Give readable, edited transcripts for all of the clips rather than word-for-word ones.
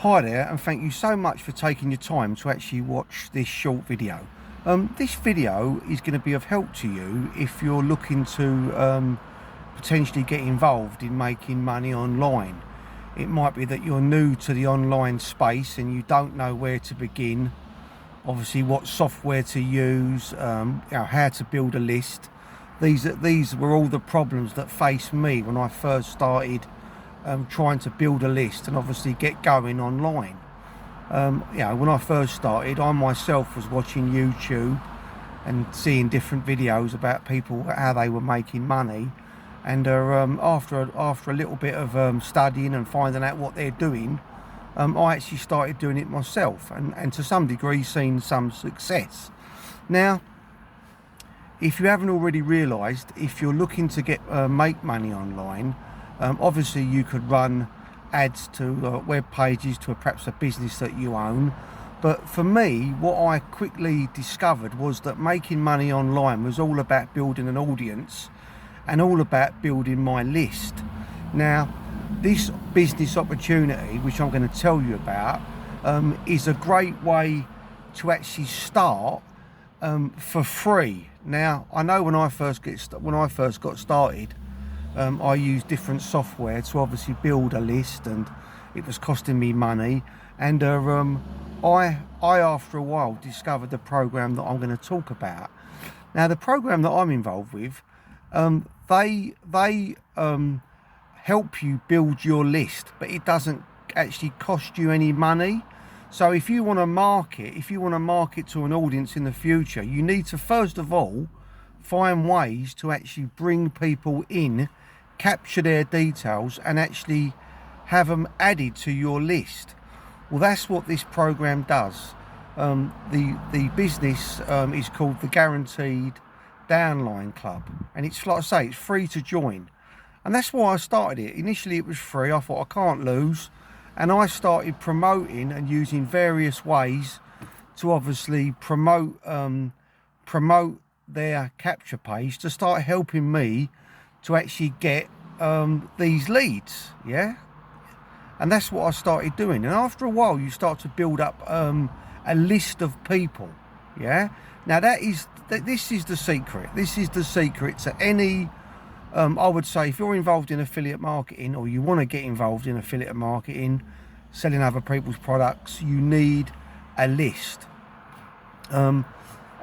Hi there, and thank you so much for taking your time to actually watch this short video. This video is going to be of help to you if you're looking to potentially get involved in making money online. It might be that you're new to the online space and you don't know where to begin, obviously what software to use, how to build a list. These were all the problems that faced me when I first started trying to build a list and obviously get going online. When I first started, I myself was watching YouTube and seeing different videos about people, how they were making money, and after a little bit of studying and finding out what they're doing, I actually started doing it myself, and to some degree seen some success. Now, if you haven't already realised, if you're looking to make money online, obviously you could run ads to web pages to perhaps a business that you own. But for me, what I quickly discovered was that making money online was all about building an audience and all about building my list. Now, this business opportunity, which I'm going to tell you about, is a great way to actually start for free. Now, I know when I first got started, I used different software to obviously build a list, and it was costing me money. And I after a while discovered the program that I'm going to talk about. Now, the program that I'm involved with, they help you build your list, but it doesn't actually cost you any money. So if you want to market to an audience in the future, you need to first of all find ways to actually bring people in, capture their details, and actually have them added to your list. Well, that's what this program does. The business is called the Guaranteed Downline Club, and it's, like I say, it's free to join, and that's why I started it. Initially it was free. I thought I can't lose, and I started promoting and using various ways to obviously promote their capture page to start helping me to actually get these leads. And that's what I started doing. And after a while you start to build up a list of people. Now this is the secret. This is the secret to any I would say, if you're involved in affiliate marketing, or you want to get involved in affiliate marketing, selling other people's products, you need a list.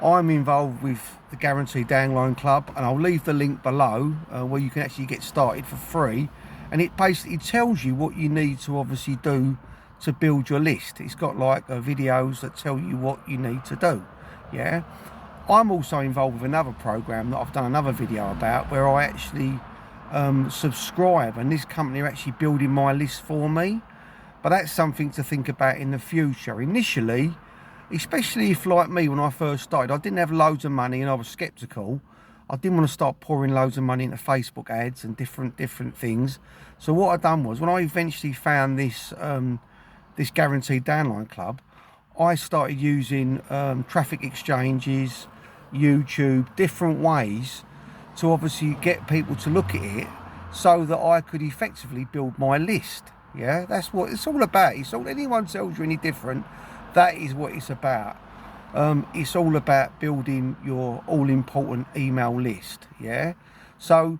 I'm involved with the Guaranteed Downline Club, and I'll leave the link below where you can actually get started for free, and it basically tells you what you need to obviously do to build your list. It's got like videos that tell you what you need to do. I'm also involved with another program that I've done another video about, where I actually subscribe, and this company are actually building my list for me. But that's something to think about in the future. Initially, especially if, like me, when I first started, I didn't have loads of money and I was skeptical. I didn't want to start pouring loads of money into Facebook ads and different things. So what I done was, when I eventually found this this Guaranteed Downline Club, I started using traffic exchanges, YouTube, different ways to obviously get people to look at it so that I could effectively build my list. That's what it's all about. It's all, anyone tells you any different, that is what it's about. It's all about building your all-important email list. So,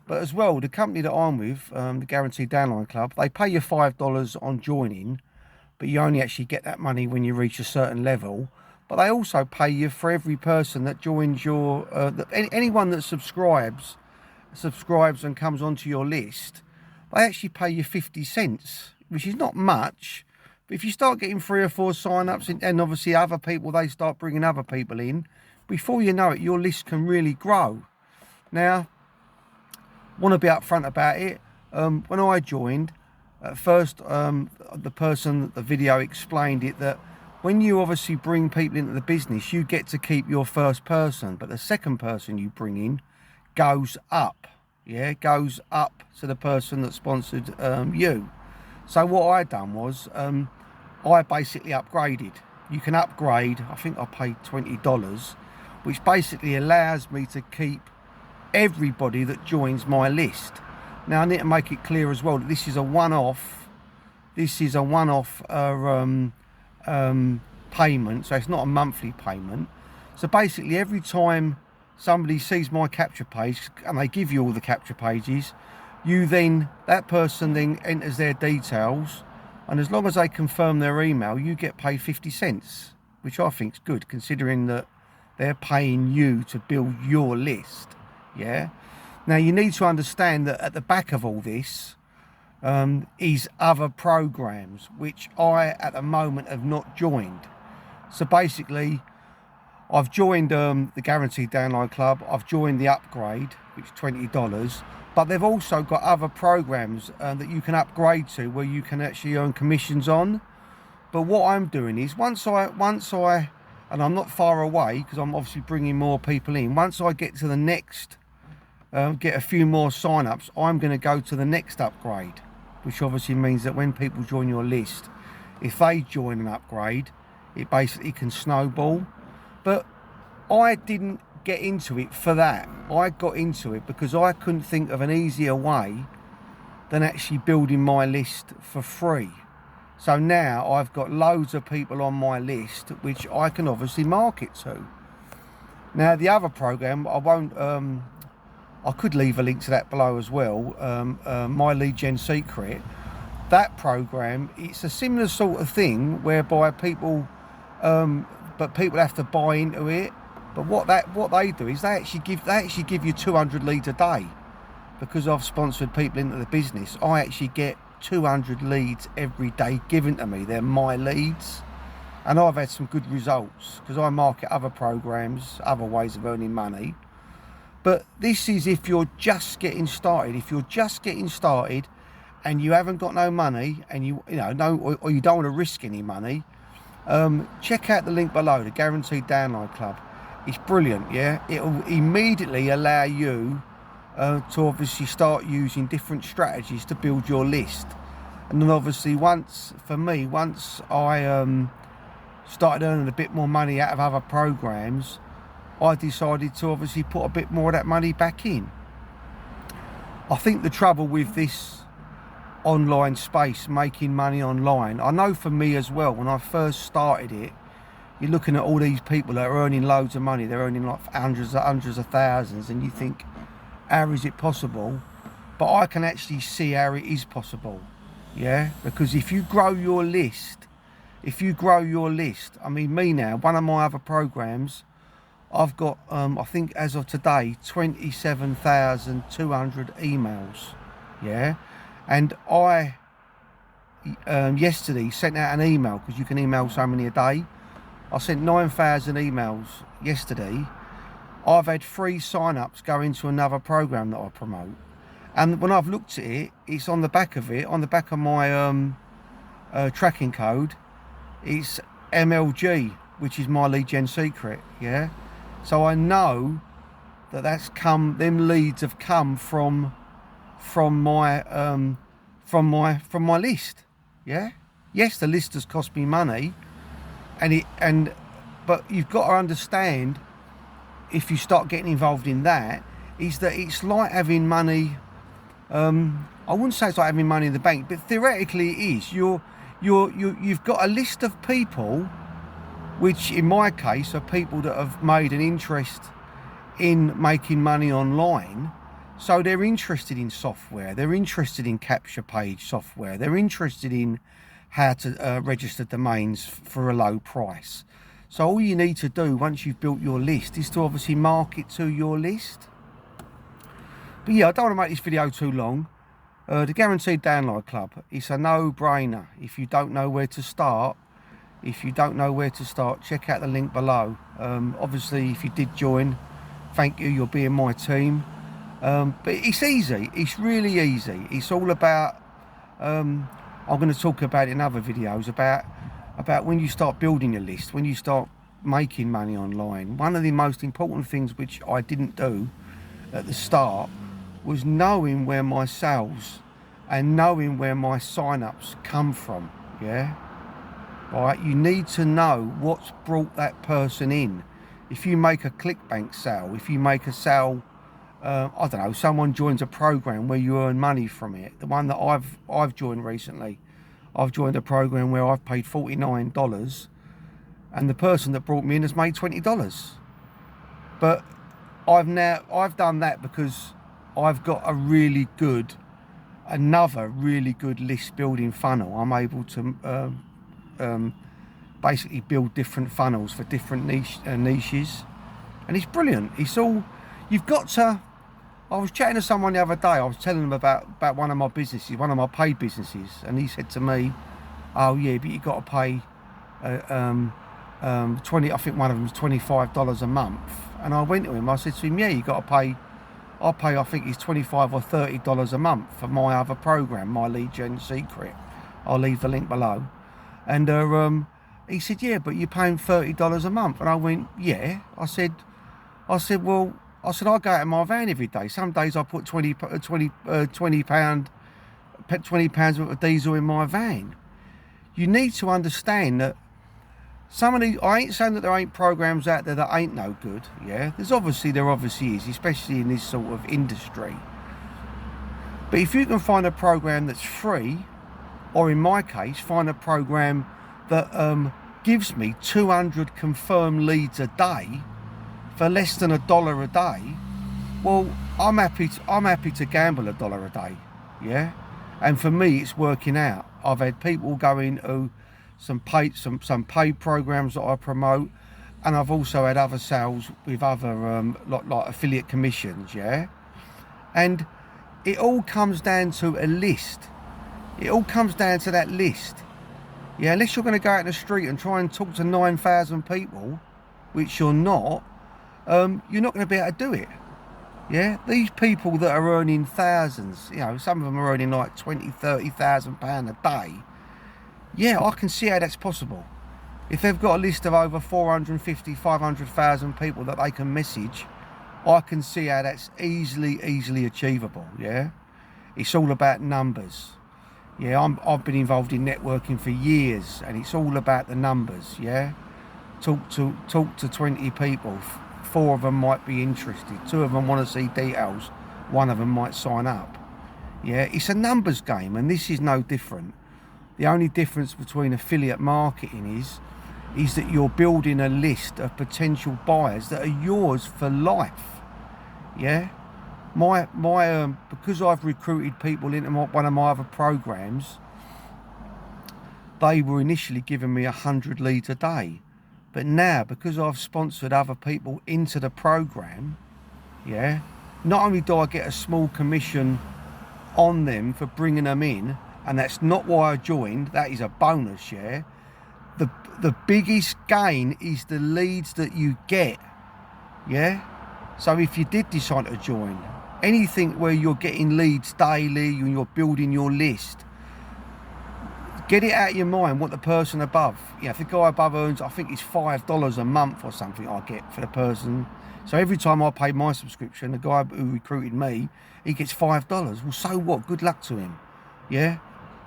but as well, the company that I'm with, the Guaranteed Downline Club, they pay you $5 on joining, but you only actually get that money when you reach a certain level. But they also pay you for every person that joins your anyone that subscribes and comes onto your list. They actually pay you 50 cents, which is not much. But if you start getting 3 or 4 sign-ups, and obviously other people, they start bringing other people in, before you know it, your list can really grow. Now, I want to be upfront about it. When I joined, at first, the person that the video explained it, that when you obviously bring people into the business, you get to keep your first person, but the second person you bring in goes up. Goes up to the person that sponsored you. So what I done was, I basically upgraded. You can upgrade. I think I paid $20, which basically allows me to keep everybody that joins my list. Now, I need to make it clear as well that this is a one-off This is a one-off payment, so it's not a monthly payment. So basically every time somebody sees my capture page, and they give you all the capture pages, that person then enters their details, and as long as they confirm their email, you get paid 50 cents, which I think is good, considering that they're paying you to build your list. Yeah. Now you need to understand that at the back of all this is other programs which I at the moment have not joined. So basically I've joined the Guaranteed Downline Club, I've joined the upgrade, which is $20, but they've also got other programs that you can upgrade to, where you can actually earn commissions on. But what I'm doing is once I and I'm not far away because I'm obviously bringing more people in, once I get to the next get a few more sign-ups, I'm going to go to the next upgrade, which obviously means that when people join your list, if they join an upgrade, it basically can snowball. But I didn't get into it for that. I got into it because I couldn't think of an easier way than actually building my list for free. So now I've got loads of people on my list which I can obviously market to. Now the other program, I could leave a link to that below as well, My Lead Gen Secret. That program, it's a similar sort of thing whereby people have to buy into it. But what they do is they actually give you 200 leads a day. Because I've sponsored people into the business, I actually get 200 leads every day given to me. They're my leads, and I've had some good results because I market other programs, other ways of earning money. But this is if you're just getting started. If you're just getting started and you haven't got no money, and you don't want to risk any money, check out the link below, the Guaranteed Downline Club. It's brilliant. Yeah, it'll immediately allow you to obviously start using different strategies to build your list. And then obviously once I started earning a bit more money out of other programs, I decided to obviously put a bit more of that money back in. I think the trouble with this online space, making money online, I know for me as well, when I first started it, you're looking at all these people that are earning loads of money. They're earning like hundreds of thousands, and you think, how is it possible? But I can actually see how it is possible. Yeah, because if you grow your list, I mean, me now, one of my other programs, I've got, I think as of today, 27,200 emails. Yeah, and I yesterday sent out an email, because you can email so many a day. I sent 9,000 emails yesterday. I've had 3 sign-ups go into another program that I promote, and when I've looked at it, it's on the back of my tracking code, it's MLG, which is My Lead Gen Secret. Yeah, so I know that them leads have come from my list. Yeah, yes, the list has cost me money, but you've got to understand, if you start getting involved in that, is that it's like having money. I wouldn't say it's like having money in the bank, but theoretically it is. You've got a list of people, which in my case are people that have made an interest in making money online. So they're interested in software, they're interested in capture page software, they're interested in how to register domains for a low price. So all you need to do once you've built your list is to obviously market to your list. But yeah, I don't want to make this video too long. The Guaranteed Downline Club, it's a no-brainer. If you don't know where to start, check out the link below. Obviously, if you did join, thank you, you'll be in my team. But it's easy, it's really easy. It's all about, I'm going to talk about it in other videos, about when you start building your list, when you start making money online. One of the most important things which I didn't do at the start was knowing where my sales and knowing where my sign-ups come from. Yeah, right, you need to know what's brought that person in. If you make a ClickBank sale, if you make a sale, I don't know, someone joins a program where you earn money from it, the one that I've joined recently, I've joined a program where I've paid $49 and the person that brought me in has made $20. But I've done that because I've got another really good list building funnel. I'm able to basically build different funnels for different niches, and it's brilliant. It's all you've got to. I was chatting to someone the other day. I was telling them about one of my businesses, one of my paid businesses, and he said to me, "Oh yeah, but you got to pay 20. I think one of them was $25 a month." And I went to him. I said to him, "Yeah, you got to pay. I pay. I think it's $25 or $30 a month for my other program, my Lead Gen Secret. I'll leave the link below." And he said, "Yeah, but you're paying $30 a month." And I went, "Yeah." I said, "Well." I said, I go out in my van every day. Some days I put 20 pounds worth of diesel in my van. You need to understand that some of these, I ain't saying that there ain't programs out there that ain't no good, yeah? There obviously is, especially in this sort of industry. But if you can find a program that's free, or in my case, find a program that gives me 200 confirmed leads a day, for less than $1 a day, well, I'm happy to gamble $1 a day, yeah. And for me, it's working out. I've had people going to some paid programs that I promote, and I've also had other sales with other like affiliate commissions, yeah. And it all comes down to a list. It all comes down to that list, yeah. Unless you're going to go out in the street and try and talk to 9,000 people, which you're not. You're not going to be able to do it, yeah. These people that are earning thousands, you know, some of them are earning like 20, 30,000 pounds a day. Yeah, I can see how that's possible. If they've got a list of over 450, 500,000 people that they can message, I can see how that's easily achievable, yeah. It's all about numbers, yeah. I've been involved in networking for years, and it's all about the numbers, yeah. Talk to 20 people. 4 of them might be interested, 2 of them want to see details, 1 of them might sign up. Yeah, it's a numbers game, and this is no different. The only difference between affiliate marketing is that you're building a list of potential buyers that are yours for life. Yeah, because I've recruited people into one of my other programs, they were initially giving me 100 leads a day. But now, because I've sponsored other people into the program, yeah, not only do I get a small commission on them for bringing them in, and that's not why I joined, that is a bonus, yeah. The biggest gain is the leads that you get, yeah. So if you did decide to join, anything where you're getting leads daily and you're building your list, get it out of your mind what the person above, if the guy above earns, I think it's $5 a month or something I get for the person. So every time I pay my subscription, the guy who recruited me, he gets $5. Well, so what? Good luck to him, yeah?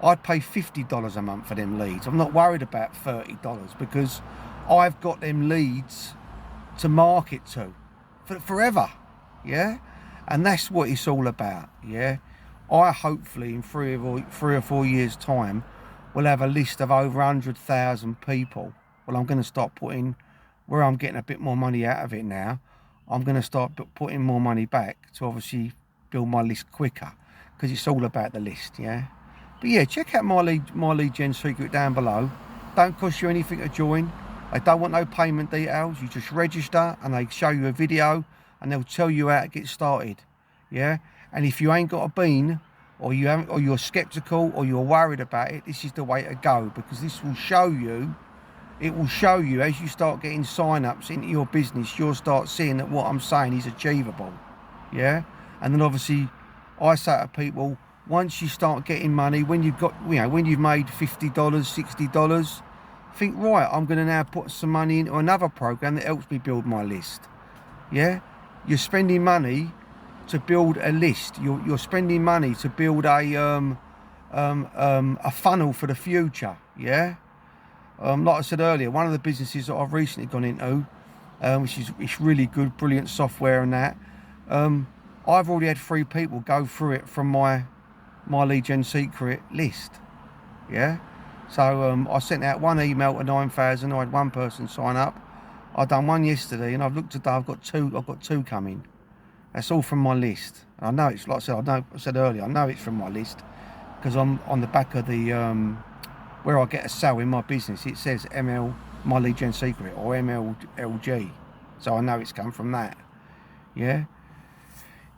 I'd pay $50 a month for them leads. I'm not worried about $30 because I've got them leads to market to for forever, yeah? And that's what it's all about, yeah? I hopefully in 3 or 4 years' time, we'll have a list of over 100,000 people. Well, I'm going to start putting, where I'm getting a bit more money out of it now, I'm going to start putting more money back to obviously build my list quicker, because it's all about the list, yeah. But yeah, check out my lead gen secret down below. Don't cost you anything to join. They don't want no payment details. You just register and they show you a video and they'll tell you how to get started, yeah. And if you ain't got a bean, or you're skeptical, or you're worried about it, this is the way to go, because this will show you, as you start getting sign-ups into your business, you'll start seeing that what I'm saying is achievable, yeah. And then obviously I say to people, once you start getting money, when you've made $50, $60, think, right, I'm going to now put some money into another program that helps me build my list, yeah. You're spending money to build a list. You're spending money to build a funnel for the future, yeah. Like I said earlier, one of the businesses that I've recently gone into, which is it's really good, brilliant software and that, I've already had 3 people go through it from my Lead Gen Secret list, yeah. So I sent out one email to 9,000. I had one person sign up. I done one yesterday, and I've looked today. I've got two coming. That's all from my list. And I know it's, like I said earlier, I know it's from my list because I'm on the back of the where I get a sale in my business. It says ML, my lead gen secret, or MLG. So I know it's come from that. Yeah,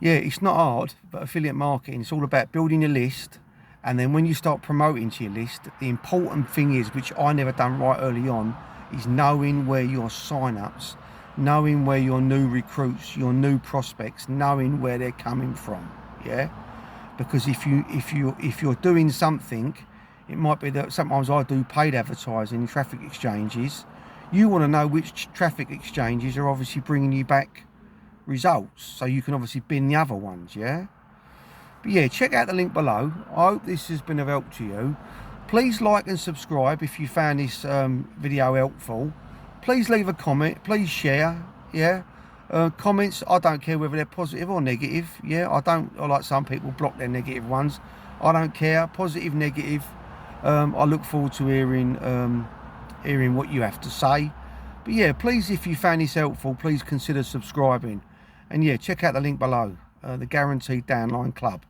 it's not hard, but affiliate marketing, it's all about building your list, and then when you start promoting to your list, the important thing is, which I never done right early on, is knowing where your sign-ups, knowing where your new recruits, your new prospects, knowing where they're coming from. Yeah, because if you're doing something, it might be that sometimes I do paid advertising in traffic exchanges. You want to know which traffic exchanges are obviously bringing you back results, so you can obviously bin the other ones. Yeah, but yeah, check out the link below. I hope this has been of help to you. Please like and subscribe if you found this video helpful. Please leave a comment, please share. Yeah, comments, I don't care whether they're positive or negative. Yeah, I like some people block their negative ones. I don't care, positive, negative. I look forward to hearing what you have to say. But yeah, please, if you found this helpful, please consider subscribing. And yeah, check out the link below, the Guaranteed Downline Club.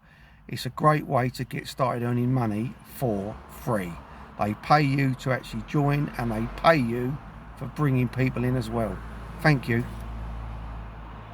It's a great way to get started earning money for free. They pay you to actually join, and they pay you for bringing people in as well. Thank you.